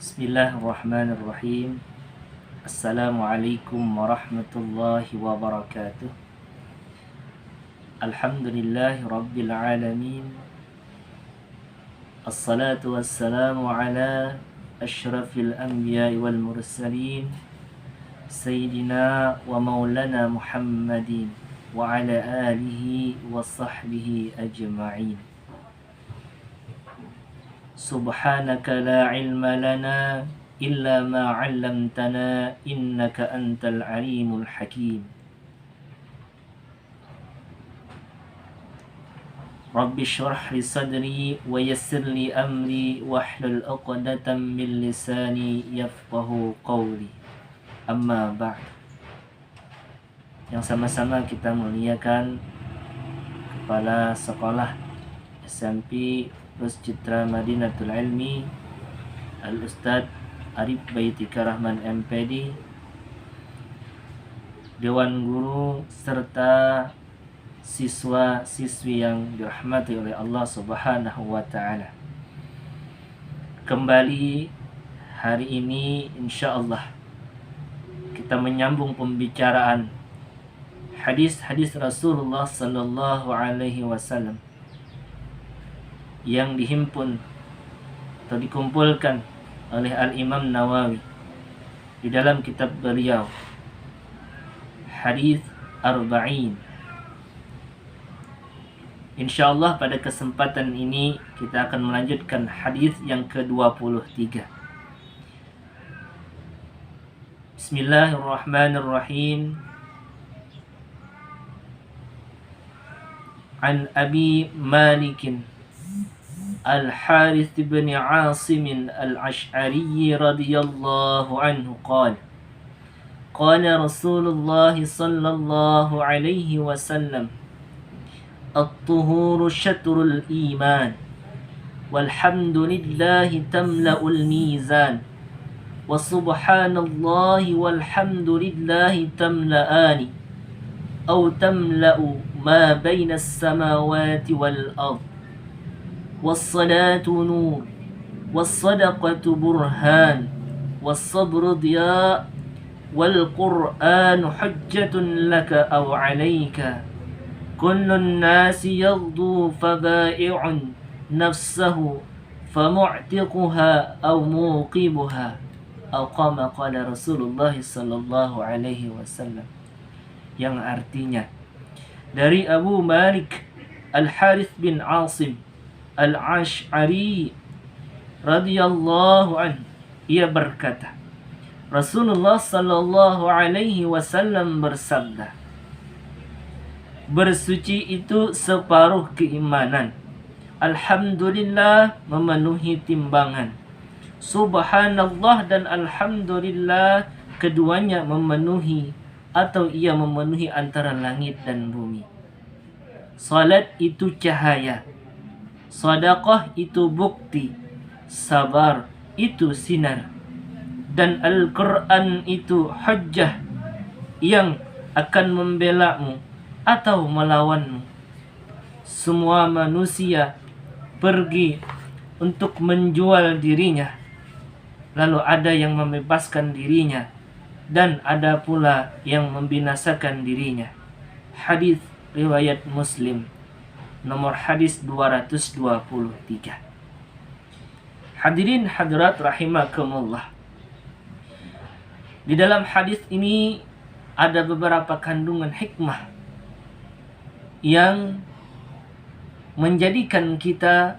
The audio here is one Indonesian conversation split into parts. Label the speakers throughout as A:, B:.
A: Bismillahirrahmanirrahim. Assalamualaikum warahmatullahi wabarakatuh. Alhamdulillahi rabbil alamin. Assalatu wassalamu ala ashrafil anbiya'i wal mursalin Sayyidina wa maulana Muhammadin wa ala alihi wa sahbihi ajma'in. Subhanaka la ilma lana illa ma 'allamtana innaka antal alimul hakim. Rabbi shrah li sadri wa yassir li amri wahlul 'uqdatam min lisani yafqahu qawli. Amma ba'd. Yang sama-sama kita muliakan Kepala Sekolah SMP Plus Citra Madinatul Ilmi Al-Ustadz Arif Baitika Rahman MPD, Dewan Guru serta siswa-siswi yang dirahmati oleh Allah Subhanahu wa Ta'ala. Kembali hari ini insyaallah kita menyambung pembicaraan hadis-hadis Rasulullah sallallahu alaihi wasallam yang dihimpun atau dikumpulkan oleh Al-Imam Nawawi di dalam kitab beliau Hadis Arba'in. Insyaallah pada kesempatan ini kita akan melanjutkan hadis yang ke-23. Bismillahirrahmanirrahim. An Abi Malikin الحارث بن عاصم الأشعري رضي الله عنه قال رسول الله صلى الله عليه وسلم الطهور شطر الإيمان والحمد لله تملأ الميزان وسبحان الله والحمد لله تملأان أو تملأ ما بين السماوات والأرض والصلاة نور والصدقة برهان والصبر ضياء والقرآن حجة لك أو عليك كل الناس يغدو فبائع نفسه فمعتقها أو موقبها أو كما قال رسول الله صلى الله عليه وسلم, yang artinya dari Abu Malik Al-Harith bin Asim Al-Ash'ari radhiyallahu anhu, ia berkata, Rasulullah sallallahu alaihi wasallam bersabda, bersuci itu separuh keimanan. Alhamdulillah memenuhi timbangan. Subhanallah dan alhamdulillah keduanya memenuhi atau ia memenuhi antara langit dan bumi. Salat itu cahaya, sedekah itu bukti, sabar itu sinar, dan Al-Quran itu hujjah yang akan membelamu atau melawanmu. Semua manusia pergi untuk menjual dirinya, lalu ada yang membebaskan dirinya dan ada pula yang membinasakan dirinya. Hadis riwayat Muslim, nomor hadis 223. Hadirin hadirat rahimakumullah. Di dalam hadis ini ada beberapa kandungan hikmah yang menjadikan kita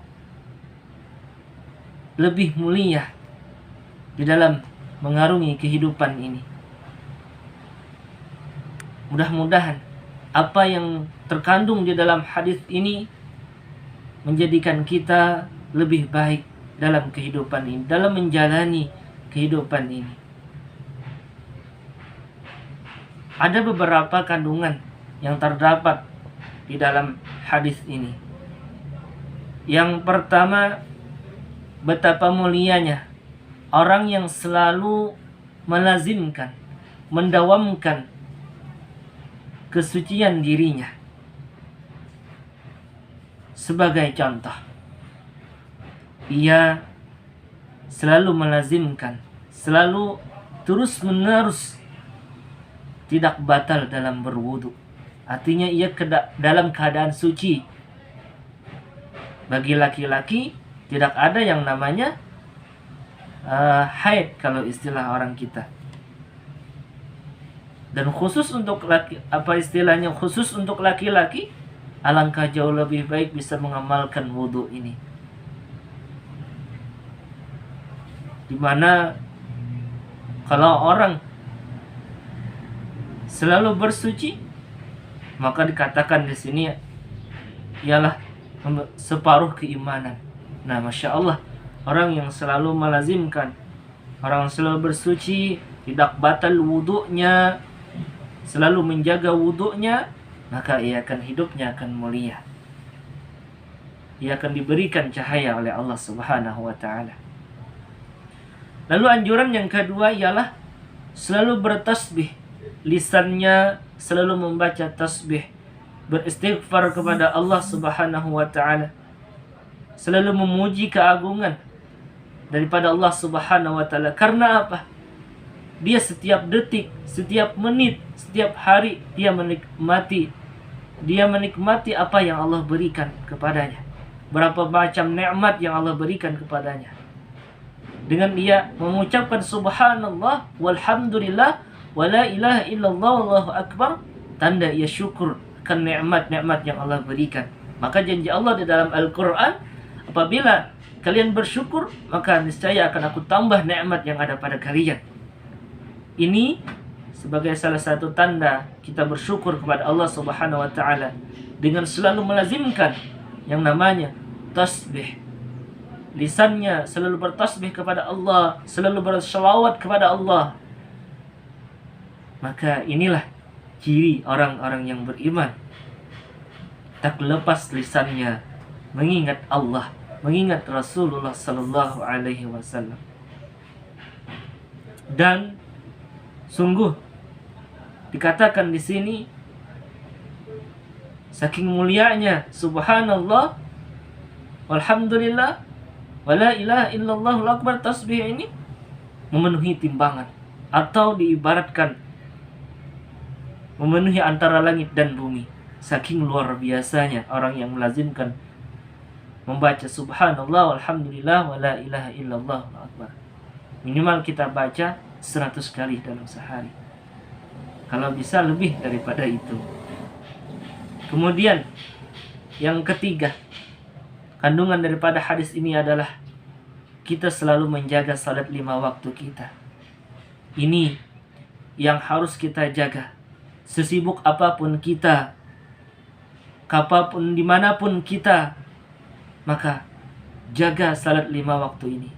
A: lebih mulia di dalam mengarungi kehidupan ini. Mudah-mudahan apa yang terkandung di dalam hadis ini menjadikan kita lebih baik dalam kehidupan ini, dalam menjalani kehidupan ini. Ada beberapa kandungan yang terdapat di dalam hadis ini. Yang pertama, betapa mulianya orang yang selalu melazimkan, mendawamkan kesucian dirinya. Sebagai contoh, ia selalu melazimkan, selalu terus-menerus tidak batal dalam berwudu. Artinya ia dalam keadaan suci. Bagi laki-laki tidak ada yang namanya haid kalau istilah orang kita. Dan khusus untuk khusus untuk laki-laki, alangkah jauh lebih baik bisa mengamalkan wudu ini. Dimana kalau orang selalu bersuci, maka dikatakan di sini ialah separuh keimanan. Nah, Masya Allah, orang yang selalu melazimkan, orang yang selalu bersuci, tidak batal wudunya, selalu menjaga wudunya, maka hidupnya akan mulia. Ia akan diberikan cahaya oleh Allah Subhanahu wa ta'ala. Lalu anjuran yang kedua ialah selalu bertasbih. Lisannya selalu membaca tasbih, beristighfar kepada Allah Subhanahu wa ta'ala, selalu memuji keagungan daripada Allah Subhanahu wa ta'ala. Karena apa? Dia setiap detik, setiap menit, setiap hari dia menikmati apa yang Allah berikan kepadanya. Berapa macam nikmat yang Allah berikan kepadanya. Dengan dia mengucapkan subhanallah walhamdulillah wala ilaha illallah wallahu akbar, tanda ia syukur akan nikmat-nikmat yang Allah berikan. Maka janji Allah di dalam Al-Quran, apabila kalian bersyukur, maka niscaya akan aku tambah nikmat yang ada pada kalian. Ini sebagai salah satu tanda kita bersyukur kepada Allah Subhanahu wa ta'ala dengan selalu melazimkan yang namanya tasbih. Lisannya selalu bertasbih kepada Allah, selalu berselawat kepada Allah. Maka inilah ciri orang-orang yang beriman. Tak lepas lisannya mengingat Allah, mengingat Rasulullah sallallahu alaihi wasallam. Dan sungguh dikatakan di sini, saking mulianya subhanallah walhamdulillah wala ilaha illallah akbar, tasbih ini memenuhi timbangan, atau diibaratkan memenuhi antara langit dan bumi. Saking luar biasanya orang yang melazimkan membaca subhanallah walhamdulillah wala ilaha illallah akbar. Minimal kita baca 100 kali dalam sehari, kalau bisa lebih daripada itu. Kemudian yang ketiga, kandungan daripada hadis ini adalah kita selalu menjaga salat 5 waktu kita. Ini yang harus kita jaga. Sesibuk apapun kita, kapanpun, dimanapun kita, maka jaga salat 5 waktu ini.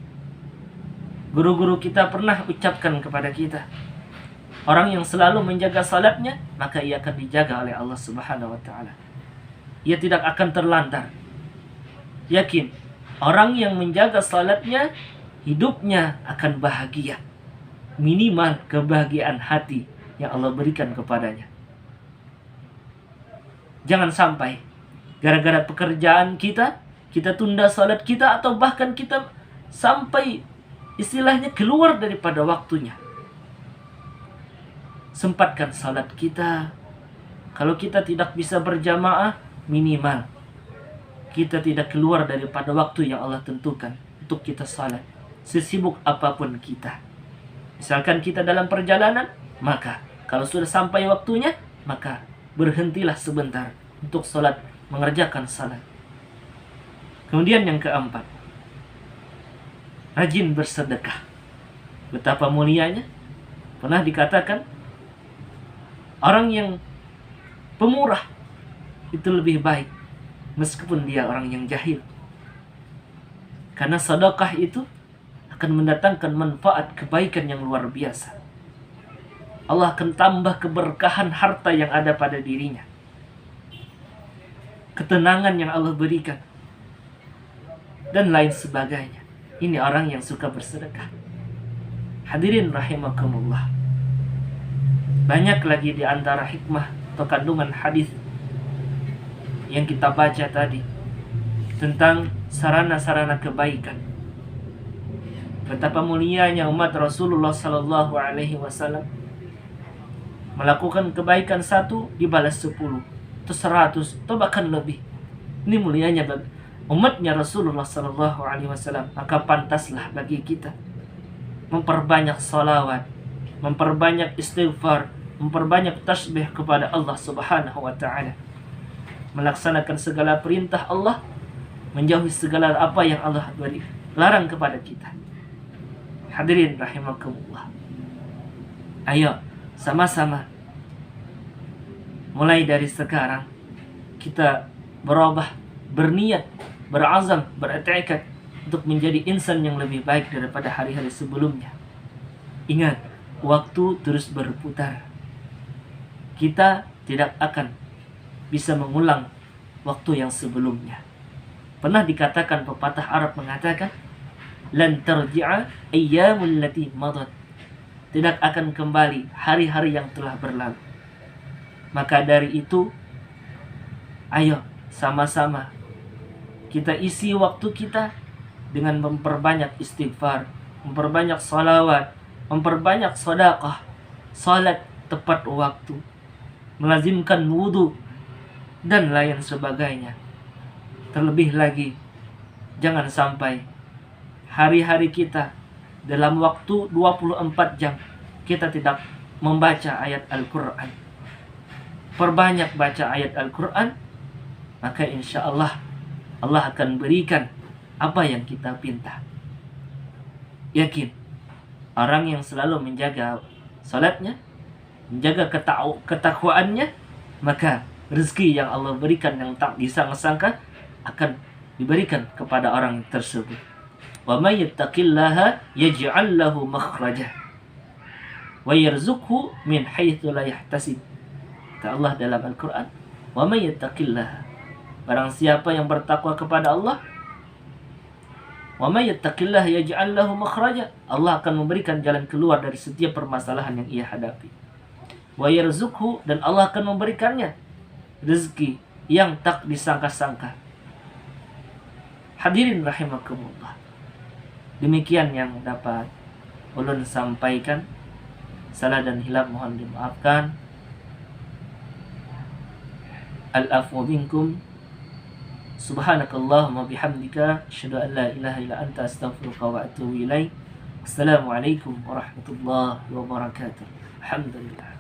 A: Guru-guru kita pernah ucapkan kepada kita, orang yang selalu menjaga salatnya, maka ia akan dijaga oleh Allah Subhanahu wa ta'ala. Ia tidak akan terlantar. Yakin, orang yang menjaga salatnya, hidupnya akan bahagia. Minimal kebahagiaan hati yang Allah berikan kepadanya. Jangan sampai gara-gara pekerjaan kita tunda salat kita, atau bahkan kita sampai istilahnya keluar daripada waktunya. Sempatkan salat kita. Kalau kita tidak bisa berjamaah, minimal kita tidak keluar daripada waktu yang Allah tentukan untuk kita salat, sesibuk apapun kita. Misalkan kita dalam perjalanan, maka kalau sudah sampai waktunya, maka berhentilah sebentar untuk salat, mengerjakan salat. Kemudian yang keempat, rajin bersedekah. Betapa mulianya. Pernah dikatakan, orang yang pemurah itu lebih baik meskipun dia orang yang jahil. Karena sedekah itu akan mendatangkan manfaat kebaikan yang luar biasa. Allah akan tambah keberkahan harta yang ada pada dirinya, ketenangan yang Allah berikan, dan lain sebagainya. Ini orang yang suka bersedekah. Hadirin rahimakumullah. Banyak lagi di antara hikmah atau kandungan hadis yang kita baca tadi tentang sarana-sarana kebaikan. Betapa mulianya umat Rasulullah Sallallahu Alaihi Wasallam. Melakukan kebaikan satu dibalas 10, atau 100, atau bahkan lebih. Ini mulianya bagi umatnya Rasulullah Sallallahu Alaihi Wasallam. Maka pantaslah bagi kita memperbanyak salawat, memperbanyak istighfar, memperbanyak tasbih kepada Allah Subhanahu wa Ta'ala, melaksanakan segala perintah Allah, menjauhi segala apa yang Allah larang kepada kita. Hadirin rahimakumullah. Ayo sama-sama mulai dari sekarang kita berubah, berniat, berazam, bertekad untuk menjadi insan yang lebih baik daripada hari-hari sebelumnya. Ingat, waktu terus berputar. Kita tidak akan bisa mengulang waktu yang sebelumnya. Pernah dikatakan, pepatah Arab mengatakan, lan tarji'a ayyamul lati madat. Tidak akan kembali hari-hari yang telah berlalu. Maka dari itu, ayo sama-sama kita isi waktu kita dengan memperbanyak istighfar, memperbanyak salawat, memperbanyak sedekah, salat tepat waktu, melazimkan wudu, dan lain sebagainya. Terlebih lagi, jangan sampai hari-hari kita dalam waktu 24 jam kita tidak membaca ayat Al-Quran. Perbanyak baca ayat Al-Quran, maka insya Allah Allah akan berikan apa yang kita pinta. Yakin, orang yang selalu menjaga salatnya, menjaga ketakwaannya, maka rezeki yang Allah berikan yang tak disangka-sangka akan diberikan kepada orang tersebut. Wa may yattaqillaha yaj'al lahu makhraja wa yarzuqhu min haitsu la yahtasib. Kata Allah dalam Al-Quran, wa may yattaqillaha, barang siapa yang bertakwa kepada Allah, wa may yattaqillaha yaj'al lahu makhraja, Allah akan memberikan jalan keluar dari setiap permasalahan yang ia hadapi. Wa yarzuqhu, dan Allah akan memberikannya rezeki yang tak disangka-sangka. Hadirin rahimakumullah. Demikian yang dapat ulun sampaikan. Salah dan hilaf mohon dimaafkan. Al-afwu minkum. Subhanakallahumma bihamdika asyhadu an la ilaha illa anta astaghfiruka wa atubu ilaik. Assalamualaikum warahmatullahi wabarakatuh. Alhamdulillah.